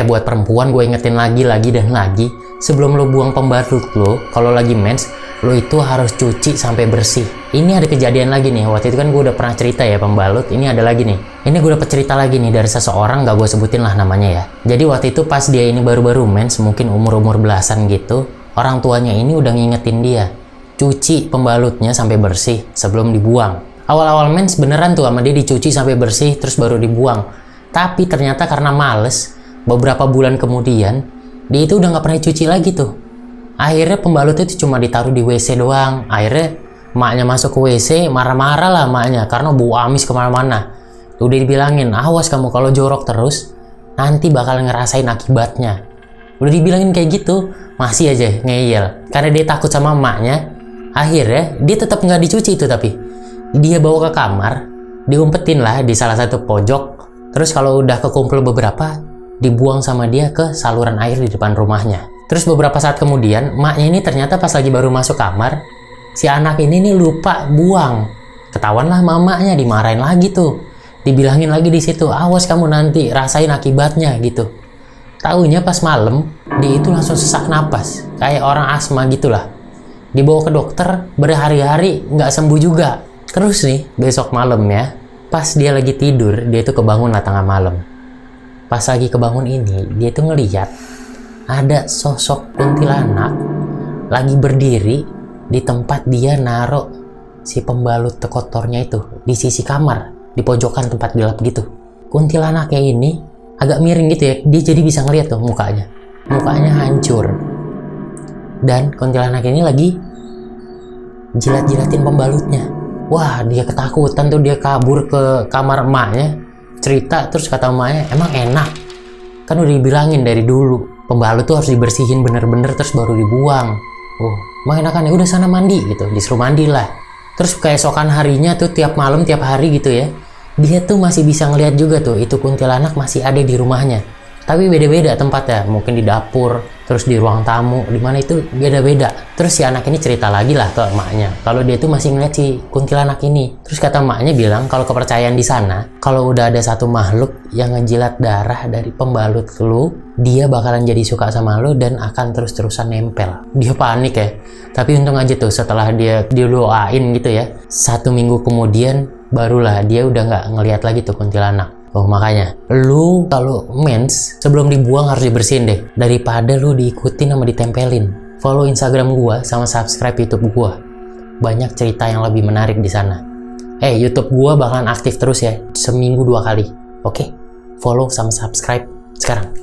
Buat perempuan gue ingetin lagi dan lagi, sebelum lo buang pembalut lo, kalau lagi mens, lo itu harus cuci sampai bersih. Ini ada kejadian lagi nih, waktu itu kan gue udah pernah cerita ya pembalut, ini ada lagi nih. Ini gue dapet cerita lagi nih dari seseorang, gak gue sebutin lah namanya ya. Jadi waktu itu pas dia ini baru-baru mens, mungkin umur-umur belasan gitu, orang tuanya ini udah ngingetin dia, cuci pembalutnya sampai bersih sebelum dibuang. Awal-awal mens beneran tuh sama dia dicuci sampai bersih terus baru dibuang. Tapi ternyata karena males, beberapa bulan kemudian, dia itu udah nggak pernah cuci lagi tuh. Akhirnya pembalut itu cuma ditaruh di WC doang. Akhirnya maknya masuk ke WC, marah-marah lah maknya karena bau amis kemana-mana. Udah dibilangin, awas kamu kalau jorok terus, nanti bakal ngerasain akibatnya. Udah dibilangin kayak gitu, masih aja ngeyel. Karena dia takut sama emaknya, akhirnya dia tetap nggak dicuci itu, tapi dia bawa ke kamar, diumpetin lah di salah satu pojok. Terus kalau udah kekumpul beberapa, dibuang sama dia ke saluran air di depan rumahnya. Terus beberapa saat kemudian, maknya ini ternyata pas lagi baru masuk kamar, si anak ini nih lupa buang. Ketahuan lah mamanya, dimarahin lagi tuh. Dibilangin lagi di situ, awas kamu nanti rasain akibatnya gitu. Taunya pas malam, dia itu langsung sesak napas, kayak orang asma gitulah. Dibawa ke dokter, berhari-hari nggak sembuh juga. Terus nih, besok malam ya, pas dia lagi tidur, dia itu kebangun lah tengah malam. Pas lagi kebangun ini, dia tuh ngeliat ada sosok kuntilanak lagi berdiri di tempat dia naruh si pembalut kotornya itu, di sisi kamar, di pojokan tempat gelap gitu. Kuntilanaknya ini agak miring gitu ya, dia jadi bisa ngeliat tuh mukanya hancur. Dan kuntilanak ini lagi jilat-jilatin pembalutnya. Wah, dia ketakutan tuh, dia kabur ke kamar emaknya, cerita. Terus kata emaknya, emang enak? Kan udah dibilangin dari dulu, pembalut tuh harus dibersihin bener-bener terus baru dibuang. Oh, emang enakan ya, udah sana mandi gitu, disuruh mandi lah. Terus keesokan harinya tuh tiap malam, tiap hari gitu ya, dia tuh masih bisa ngeliat juga tuh, itu kuntilanak masih ada di rumahnya. Tapi beda-beda tempatnya, mungkin di dapur, terus di ruang tamu, dimana itu beda-beda. Terus si anak ini cerita lagi lah ke emaknya, kalau dia tuh masih ngeliat si kuntilanak ini. Terus kata emaknya bilang, kalau kepercayaan di sana, kalau udah ada satu makhluk yang ngejilat darah dari pembalut lu, dia bakalan jadi suka sama lu dan akan terus-terusan nempel. Dia panik ya, tapi untung aja tuh setelah dia didoain gitu ya, 1 minggu kemudian barulah dia udah nggak ngeliat lagi tuh kuntilanak. Oh, makanya lu kalau mens sebelum dibuang harus dibersihin deh, daripada lu diikutin sama ditempelin. Follow Instagram gua sama subscribe YouTube gua. Banyak cerita yang lebih menarik di sana. YouTube gua bakalan aktif terus ya, seminggu 2 kali. Oke? Follow sama subscribe sekarang.